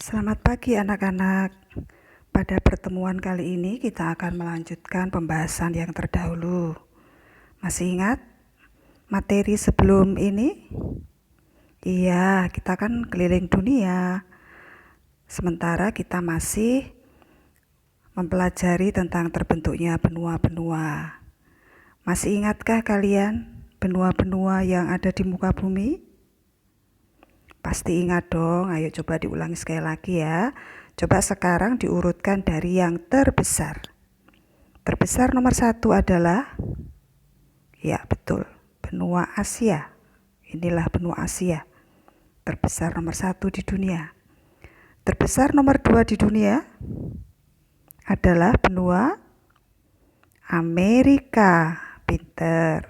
Selamat pagi anak-anak. Pada pertemuan kali ini kita akan melanjutkan pembahasan yang terdahulu. Masih ingat materi sebelum ini? Iya, kita kan keliling dunia. Sementara kita masih mempelajari tentang terbentuknya benua-benua. Masih ingatkah kalian benua-benua yang ada di muka bumi? Pasti ingat dong, ayo coba diulangi sekali lagi ya. Coba sekarang diurutkan dari yang terbesar. Terbesar nomor 1 adalah, ya betul, benua Asia. Inilah benua Asia. Terbesar nomor 1 di dunia. Terbesar nomor 2 di dunia adalah benua Amerika. Pinter.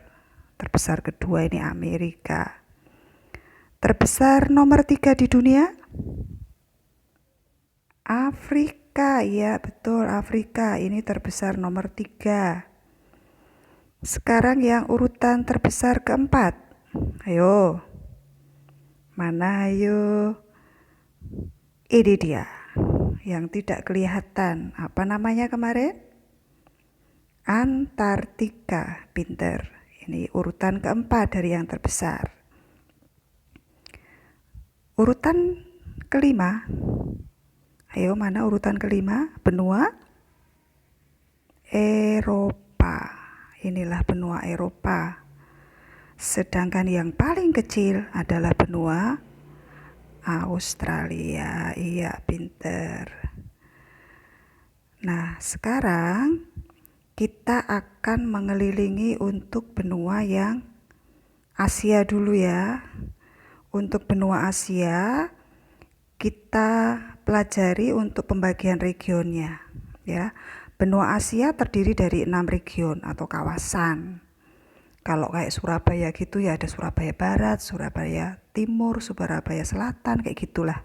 Terbesar kedua ini Amerika. Terbesar nomor 3 di dunia? Afrika, ya betul, Afrika. Ini terbesar nomor 3. Sekarang yang urutan terbesar keempat. Ayo. Mana ayo? Ini dia. Yang tidak kelihatan. Apa namanya kemarin? Antartika. Pinter. Ini urutan keempat dari yang terbesar. Urutan kelima. Ayo, mana urutan kelima? Benua Eropa. Inilah benua Eropa. Sedangkan yang paling kecil adalah benua Australia. Iya, pinter. Nah, sekarang kita akan mengelilingi untuk benua yang Asia dulu ya. Untuk benua Asia, kita pelajari untuk pembagian regionnya ya. Benua Asia terdiri dari 6 region atau kawasan. Kalau kayak Surabaya gitu ya ada Surabaya Barat, Surabaya Timur, Surabaya Selatan, kayak gitulah.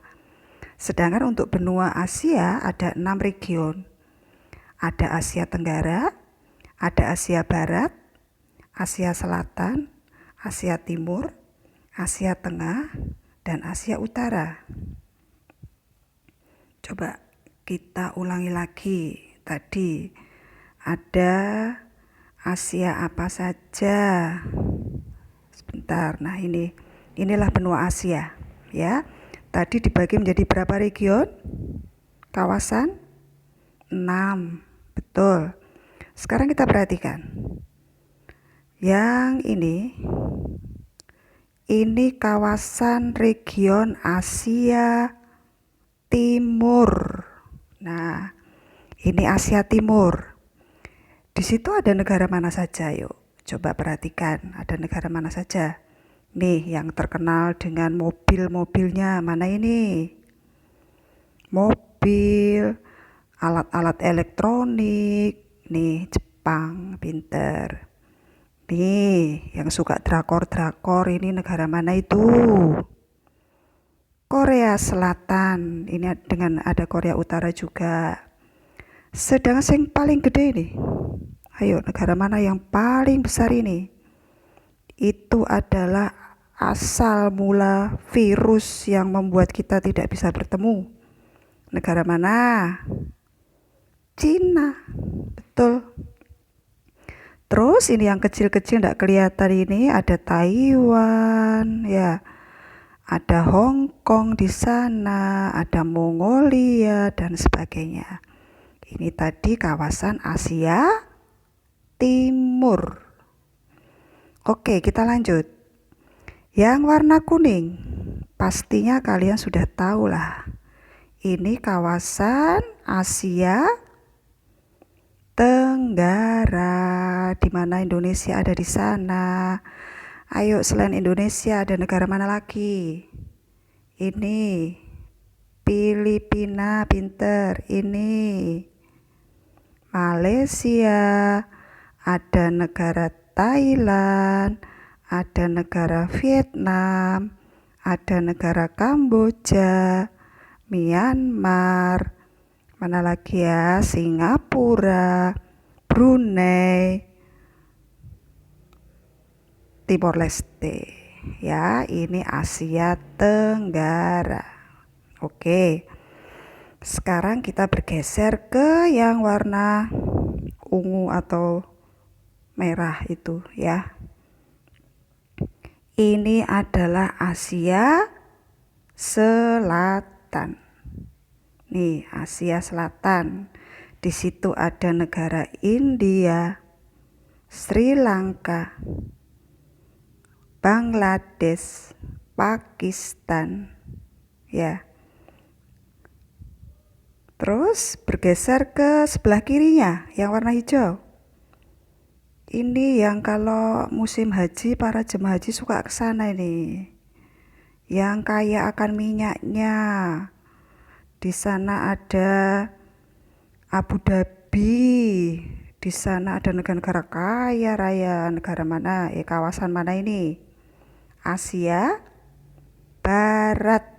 Sedangkan untuk benua Asia ada 6 region. Ada Asia Tenggara, ada Asia Barat, Asia Selatan, Asia Timur, Asia Tengah, dan Asia Utara. Coba kita ulangi lagi. Tadi ada Asia apa saja? Sebentar. Nah, inilah benua Asia, ya. Tadi dibagi menjadi berapa region? Kawasan? 6. Betul. Sekarang kita perhatikan. Yang ini kawasan region Asia Timur. Nah, ini Asia Timur. Di situ ada negara mana saja? Yuk, coba perhatikan. Ada negara mana saja? Nih, yang terkenal dengan mobil-mobilnya. Mana ini? Mobil, alat-alat elektronik. Nih, Jepang, pinter. Nih, yang suka drakor-drakor ini negara mana itu? Korea Selatan. Ini dengan ada Korea Utara juga. Sedangkan yang paling gede ini. Ayo, negara mana yang paling besar ini? Itu adalah asal mula virus yang membuat kita tidak bisa bertemu. Negara mana? Cina. Betul. Terus ini yang kecil-kecil tidak kelihatan ini ada Taiwan, ya. Ada Hong Kong di sana, ada Mongolia dan sebagainya. Ini tadi kawasan Asia Timur. Oke, kita lanjut. Yang warna kuning, pastinya kalian sudah tahu lah. Ini kawasan Asia Tenggara, di mana Indonesia ada di sana. Ayo, selain Indonesia ada negara mana lagi? Ini Filipina, pinter. Ini Malaysia, ada negara Thailand, ada negara Vietnam, ada negara Kamboja, Myanmar, mana lagi ya? Singapura, Brunei, Timor Leste. Ya, ini Asia Tenggara. Oke. Sekarang kita bergeser ke yang warna ungu atau merah itu ya. Ini adalah Asia Selatan. Nih, Asia Selatan. Di situ ada negara India, Sri Lanka, Bangladesh, Pakistan. Ya. Terus bergeser ke sebelah kirinya yang warna hijau. Ini yang kalau musim haji para jemaah haji suka ke sana ini. Yang kaya akan minyaknya. Di sana ada Abu Dhabi. Di sana ada negara-negara kaya raya. Negara mana? Kawasan mana ini? Asia Barat.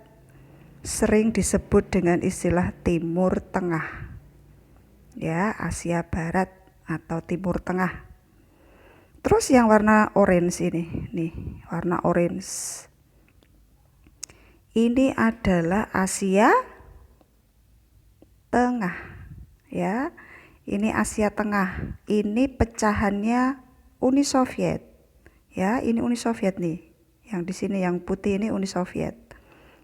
Sering disebut dengan istilah Timur Tengah. Ya, Asia Barat atau Timur Tengah. Terus yang warna orange ini, nih, warna orange. Ini adalah Asia Tengah, ya. Ini Asia Tengah. Ini pecahannya Uni Soviet, ya. Ini Uni Soviet nih. Yang di sini yang putih ini Uni Soviet.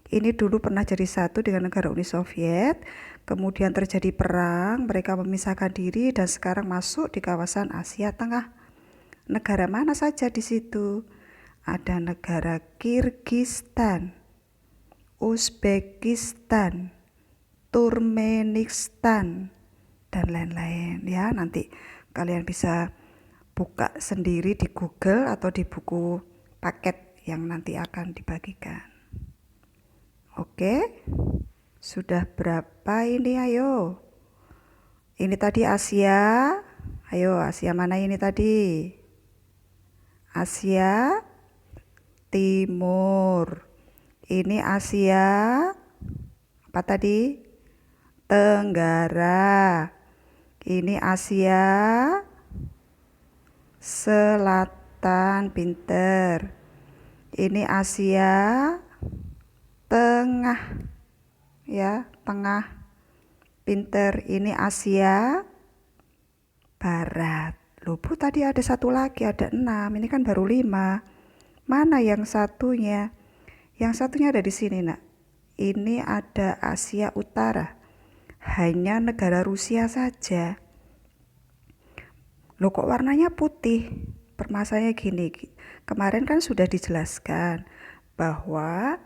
Ini dulu pernah jadi satu dengan negara Uni Soviet. Kemudian terjadi perang, mereka memisahkan diri dan sekarang masuk di kawasan Asia Tengah. Negara mana saja di situ? Ada negara Kirgistan, Uzbekistan, Turkmenistan, dan lain-lain ya. Nanti kalian bisa buka sendiri di Google atau di buku paket yang nanti akan dibagikan. Oke, sudah berapa ini? Ayo. Ini tadi Asia. Ayo, Asia mana ini tadi? Asia Timur. Ini Asia apa tadi? Tenggara. Ini Asia Selatan, pinter. Ini Asia Tengah. Ya, tengah. Pinter. Ini Asia Barat. Loh Bu, tadi ada satu lagi, ada 6. Ini kan baru 5. Mana yang satunya? Yang satunya ada di sini, nak. Ini ada Asia Utara. Hanya negara Rusia saja. Loh kok warnanya putih? Permasalahannya gini. Kemarin kan sudah dijelaskan bahwa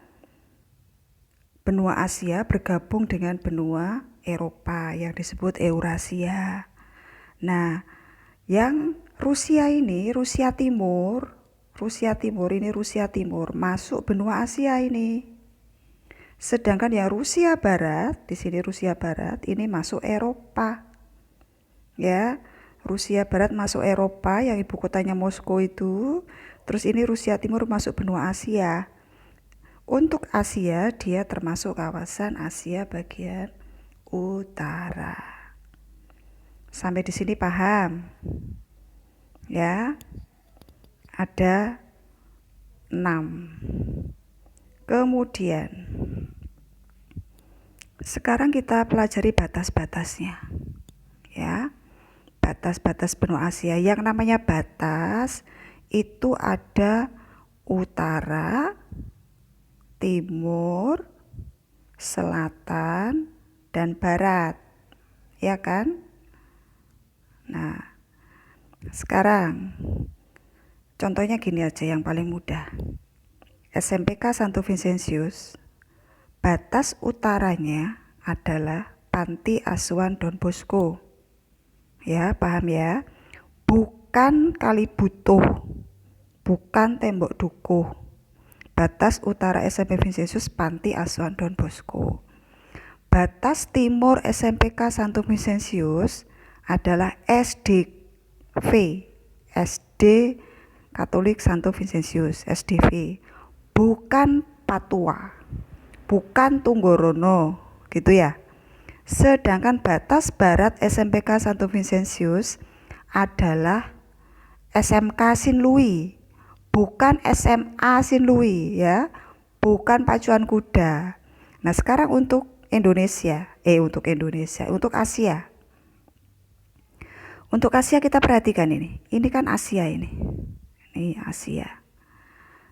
benua Asia bergabung dengan benua Eropa yang disebut Eurasia. Nah, yang Rusia ini, Rusia Timur masuk benua Asia ini. Sedangkan yang Rusia Barat, di sini Rusia Barat ini masuk Eropa. Ya, Rusia Barat masuk Eropa yang ibu kotanya Moskow itu. Terus ini Rusia Timur masuk benua Asia. Untuk Asia dia termasuk kawasan Asia bagian utara. Sampai di sini paham? Ya. Ada 6. Kemudian sekarang kita pelajari batas-batasnya. Ya. Batas-batas benua Asia. Yang namanya batas itu ada utara, timur, selatan, dan barat. Ya kan? Nah, sekarang contohnya gini aja yang paling mudah. SMPK Santo Vincentius, batas utaranya adalah Panti Asuhan Don Bosco. Ya, paham ya? Bukan Kali Butuh, bukan Tembok Dukuh. Batas utara SMP Vincentius Panti Asuhan Don Bosco. Batas timur SMPK Santo Vincentius adalah SDV, SD Katolik Santo Vincentius, SDV, bukan Patua, bukan Tunggorono, gitu ya. Sedangkan batas barat SMPK Santo Vincentius adalah SMK Sinlui, bukan SMA Sinlui ya, bukan Pacuan Kuda. Nah sekarang untuk Indonesia, untuk Indonesia, untuk Asia. Untuk Asia kita perhatikan ini kan Asia ini Asia.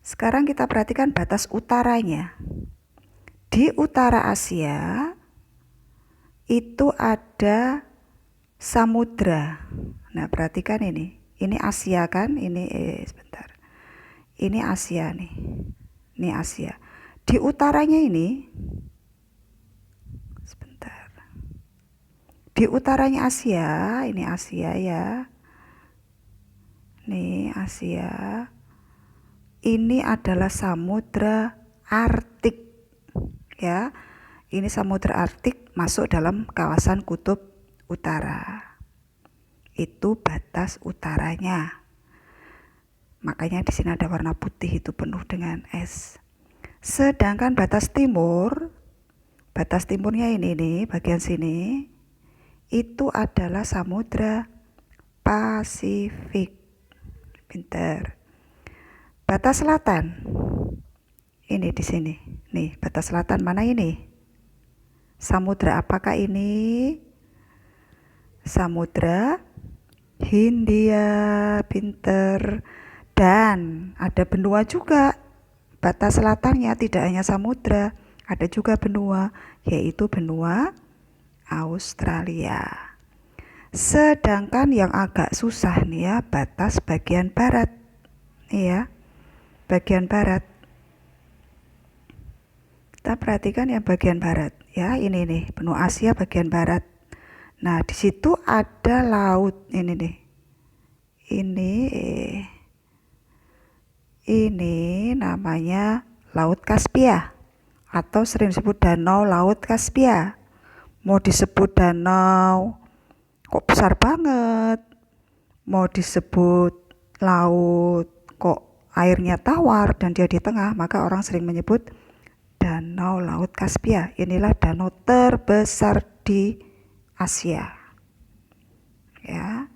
Sekarang kita perhatikan batas utaranya. Di utara Asia itu ada samudra. Nah, perhatikan ini Asia kan, sebentar. Ini Asia nih. Ini Asia. Di utaranya ini, sebentar. Di utaranya Asia, ini Asia ya. Nih Asia. Ini adalah Samudra Arktik. Ya. Ini Samudra Arktik masuk dalam kawasan kutub utara. Itu batas utaranya. Makanya di sini ada warna putih, itu penuh dengan es. Sedangkan batas timurnya ini nih, bagian sini, itu adalah Samudra Pasifik. Pinter. Batas selatan. Ini di sini. Nih, batas selatan mana ini? Samudra apakah ini? Samudra Hindia. Pinter. Dan ada benua juga. Batas selatannya tidak hanya samudra, ada juga benua, yaitu benua Australia. Sedangkan yang agak susah nih ya, batas bagian barat. Nih ya, bagian barat. Kita perhatikan yang bagian barat ya, ini nih, benua Asia bagian barat. Nah, di situ ada laut ini nih. Ini namanya Laut Kaspia atau sering disebut Danau Laut Kaspia. Mau disebut danau kok besar banget, mau disebut laut kok airnya tawar dan dia di tengah, maka orang sering menyebut Danau Laut Kaspia. Inilah danau terbesar di Asia. Ya.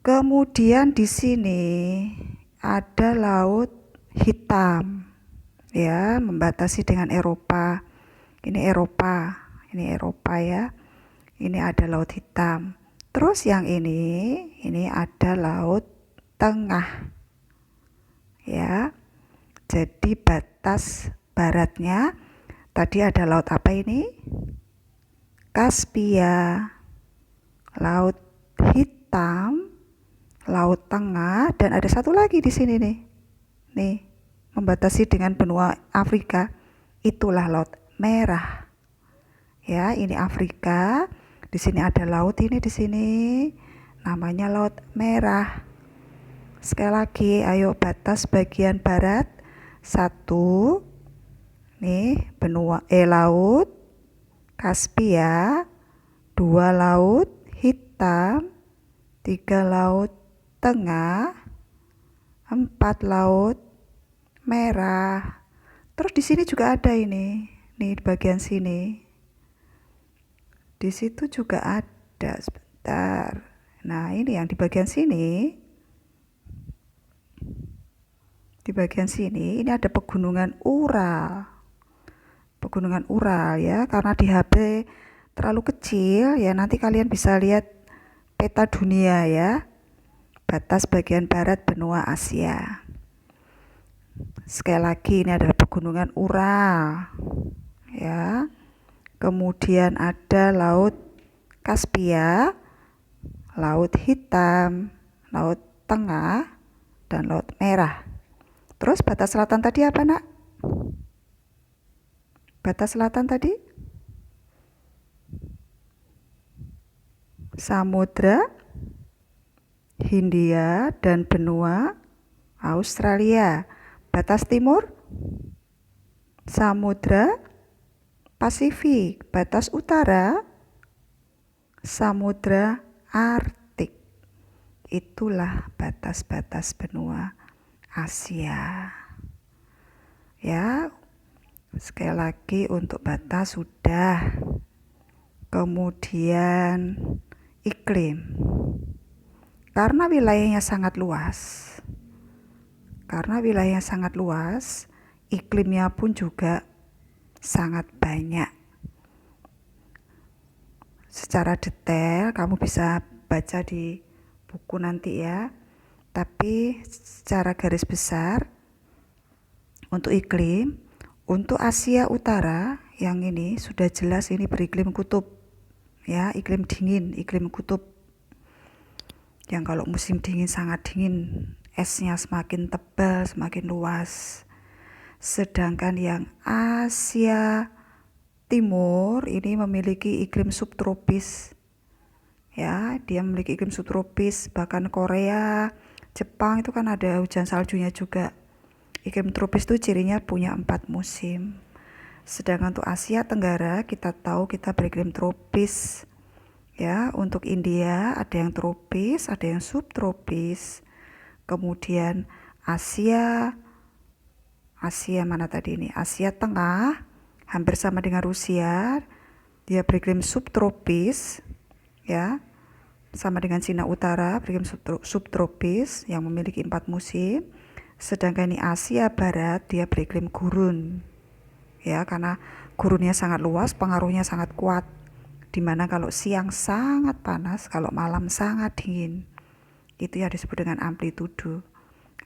Kemudian di sini ada Laut Hitam, ya, membatasi dengan Eropa. Ini Eropa ya. Ini ada Laut Hitam. Terus yang ini ada Laut Tengah, ya. Jadi batas baratnya tadi ada laut apa ini? Kaspia, Laut Hitam, Laut Tengah, dan ada satu lagi di sini nih, membatasi dengan benua Afrika. Itulah Laut Merah. Ya, ini Afrika. Di sini ada laut ini di sini, namanya Laut Merah. Sekali lagi, ayo batas bagian barat. 1, nih benua Laut Kaspia. 2, Laut Hitam. 3, Laut Tengah. 4, Laut Merah. Terus di sini juga ada nih di bagian sini. Di situ juga ada, sebentar. Nah, ini yang di bagian sini. Di bagian sini ini ada pegunungan Ural. Pegunungan Ural ya, karena di HP terlalu kecil ya, nanti kalian bisa lihat peta dunia ya. Batas bagian barat benua Asia. Sekali lagi, ini adalah pegunungan Ural. Ya. Kemudian ada Laut Kaspia, Laut Hitam, Laut Tengah, dan Laut Merah. Terus batas selatan tadi apa, Nak? Batas selatan tadi? Samudra Hindia dan benua Australia. Batas timur? Samudra Pasifik. Batas utara? Samudra Arktik. Itulah batas-batas benua Asia. Ya, sekali lagi untuk batas sudah. Kemudian iklim. Karena wilayahnya sangat luas. Iklimnya pun juga sangat banyak. secara detail, kamu bisa baca di buku nanti ya. Tapi secara garis besar, untuk iklim, untuk Asia Utara yang ini sudah jelas ini beriklim kutub ya, iklim dingin, iklim kutub. Yang kalau musim dingin sangat dingin, esnya semakin tebal, semakin luas. Sedangkan yang Asia Timur ini memiliki iklim subtropis. Ya, dia memiliki iklim subtropis, bahkan Korea, Jepang itu kan ada hujan saljunya juga. Iklim tropis itu cirinya punya 4 musim. Sedangkan untuk Asia Tenggara kita tahu kita beriklim tropis. Ya, untuk India ada yang tropis, ada yang subtropis. Kemudian Asia mana tadi ini? Asia Tengah hampir sama dengan Rusia. Dia beriklim subtropis. Ya. Sama dengan Cina Utara beriklim subtropis yang memiliki 4 musim. Sedangkan ini Asia Barat dia beriklim gurun. Ya, karena gurunnya sangat luas, pengaruhnya sangat kuat. Dimana kalau siang sangat panas, kalau malam sangat dingin. Itu yang disebut dengan amplitudo.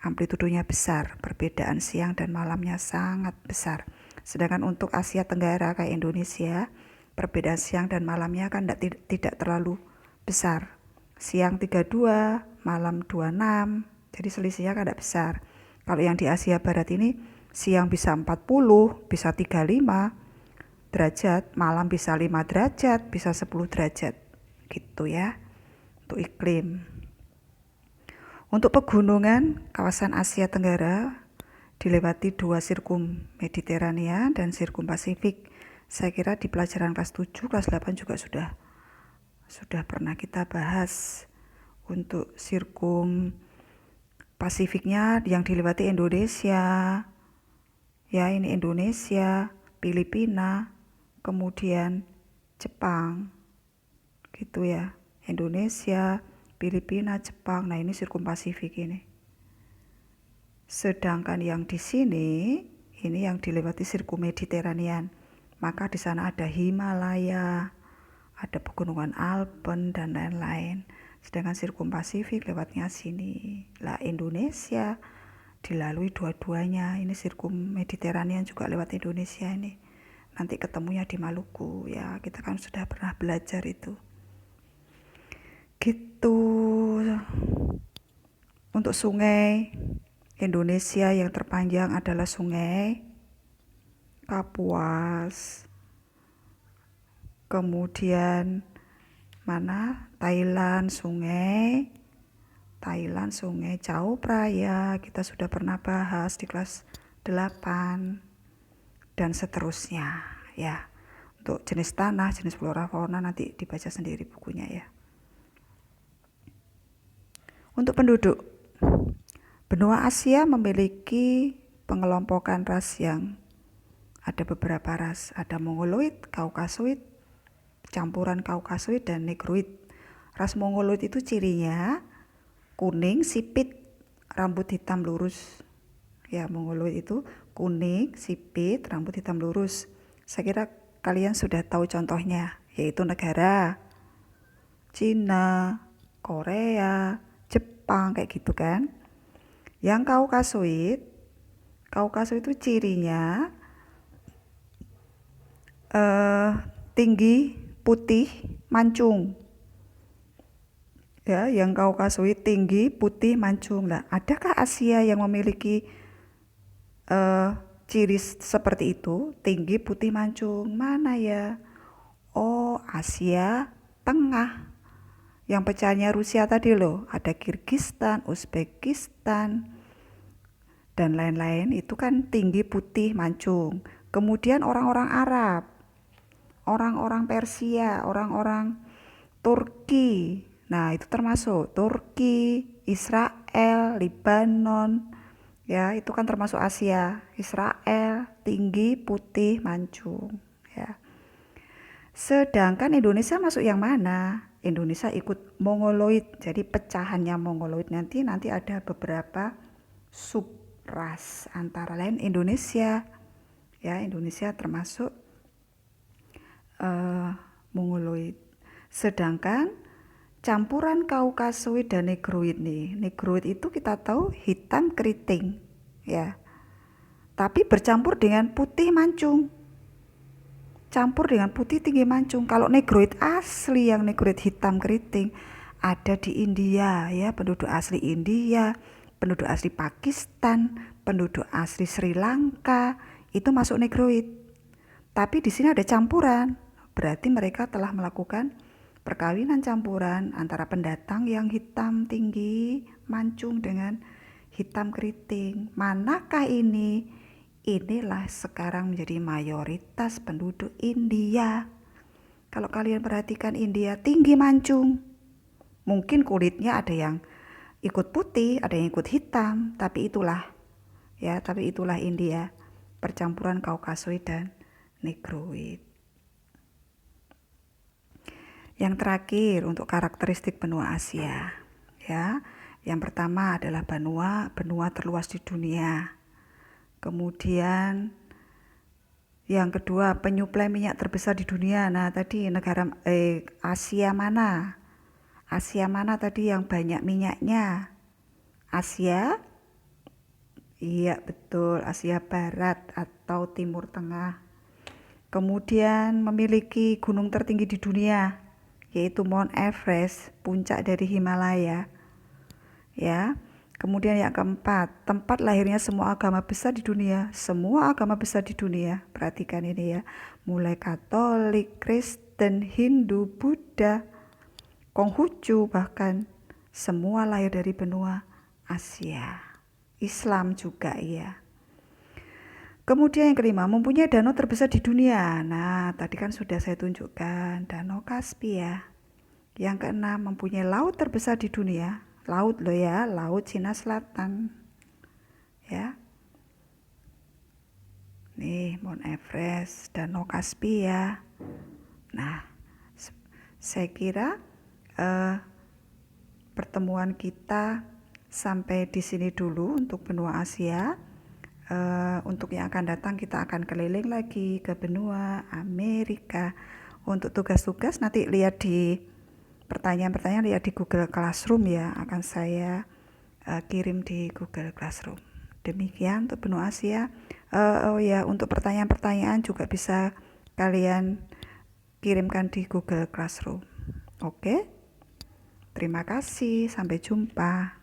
Amplitudonya besar, perbedaan siang dan malamnya sangat besar. Sedangkan untuk Asia Tenggara kayak Indonesia, perbedaan siang dan malamnya kan tidak terlalu besar. Siang 32, malam 26, jadi selisihnya kan tidak besar. Kalau yang di Asia Barat ini siang bisa 40, bisa 35 derajat, malam bisa 5 derajat, bisa 10 derajat. Gitu ya. Untuk iklim. Untuk pegunungan, kawasan Asia Tenggara dilewati 2 sirkum Mediterania dan sirkum Pasifik. Saya kira di pelajaran kelas 7, kelas 8 juga sudah pernah kita bahas. Untuk sirkum Pasifiknya yang dilewati Indonesia, ya ini Indonesia, Filipina, kemudian Jepang, gitu ya, Indonesia, Filipina, Jepang. Nah ini sirkum Pasifik ini. Sedangkan yang di sini, ini yang dilewati sirkum Mediterranean, maka di sana ada Himalaya, ada pegunungan Alpen dan lain-lain. Sedangkan sirkum Pasifik lewatnya sini. Lah Indonesia dilalui dua-duanya. Ini sirkum Mediterranean juga lewat Indonesia ini. Nanti ketemunya di Maluku ya. Kita kan sudah pernah belajar itu. Gitu. Untuk sungai Indonesia yang terpanjang adalah Sungai Kapuas. Kemudian mana? Thailand Sungai Chao Phraya, kita sudah pernah bahas di kelas 8 dan seterusnya ya. Untuk jenis tanah, jenis flora fauna nanti dibaca sendiri bukunya ya. Untuk penduduk, benua Asia memiliki pengelompokan ras yang ada beberapa ras, ada Mongoloid, Kaukasoid, campuran Kaukasoid dan Negroid. Ras Mongoloid itu cirinya kuning, sipit, rambut hitam lurus. Ya, Mongoloid itu kuning, sipit, rambut hitam lurus. Saya kira kalian sudah tahu contohnya, yaitu negara Cina, Korea, Jepang, kayak gitu kan. Yang Kaukasoid itu cirinya tinggi, putih, mancung. Ya, yang Kaukasoid tinggi, putih, mancung. Nah, adakah Asia yang memiliki ciri seperti itu? Tinggi, putih, mancung. Mana ya? Oh, Asia Tengah. Yang pecahnya Rusia tadi loh. Ada Kirgistan, Uzbekistan, dan lain-lain. Itu kan tinggi, putih, mancung. Kemudian orang-orang Arab, orang-orang Persia, orang-orang Turki. Nah, itu termasuk Turki, Israel, Lebanon. Ya, itu kan termasuk Asia. Israel, tinggi, putih, mancung. Ya. Sedangkan Indonesia masuk yang mana? Indonesia ikut Mongoloid. Jadi pecahannya Mongoloid nanti ada beberapa subras, antara lain Indonesia. Ya, Indonesia termasuk Mongoloid. Sedangkan campuran Kaukasoid dan Negroid nih. Negroid itu kita tahu hitam keriting, ya. Tapi bercampur dengan putih mancung. Campur dengan putih tinggi mancung. Kalau Negroid asli, yang Negroid hitam keriting, ada di India, ya, penduduk asli India, penduduk asli Pakistan, penduduk asli Sri Lanka, itu masuk Negroid. Tapi di sini ada campuran, berarti mereka telah melakukan perkawinan campuran antara pendatang yang hitam tinggi mancung dengan hitam keriting. Manakah ini? Inilah sekarang menjadi mayoritas penduduk India. Kalau kalian perhatikan, India tinggi mancung. Mungkin kulitnya ada yang ikut putih, ada yang ikut hitam, tapi itulah India, percampuran Kaukasoid dan Negroid. Yang terakhir untuk karakteristik benua Asia, ya. Yang pertama adalah benua terluas di dunia. Kemudian yang kedua, penyuplai minyak terbesar di dunia. Nah, tadi negara Asia mana? Asia mana tadi yang banyak minyaknya? Asia? Iya, betul, Asia Barat atau Timur Tengah. Kemudian memiliki gunung tertinggi di dunia, yaitu Mount Everest, puncak dari Himalaya. Ya. Kemudian yang keempat, tempat lahirnya semua agama besar di dunia. Semua agama besar di dunia. Perhatikan ini ya. Mulai Katolik, Kristen, Hindu, Buddha, Konghucu, bahkan semua lahir dari benua Asia. Islam juga ya. Kemudian yang kelima, mempunyai danau terbesar di dunia. Nah, tadi kan sudah saya tunjukkan, Danau Kaspia. Yang keenam, mempunyai laut terbesar di dunia. Laut loh ya, Laut Cina Selatan. Ya. Nih, Mount Everest, Danau Kaspia. Nah, saya kira pertemuan kita sampai di sini dulu untuk benua Asia. Untuk yang akan datang kita akan keliling lagi ke benua Amerika. Untuk tugas-tugas nanti lihat di pertanyaan-pertanyaan, lihat di Google Classroom ya, akan saya kirim di Google Classroom. Demikian untuk benua Asia. Oh ya, untuk pertanyaan-pertanyaan juga bisa kalian kirimkan di Google Classroom. Oke, terima kasih, sampai jumpa.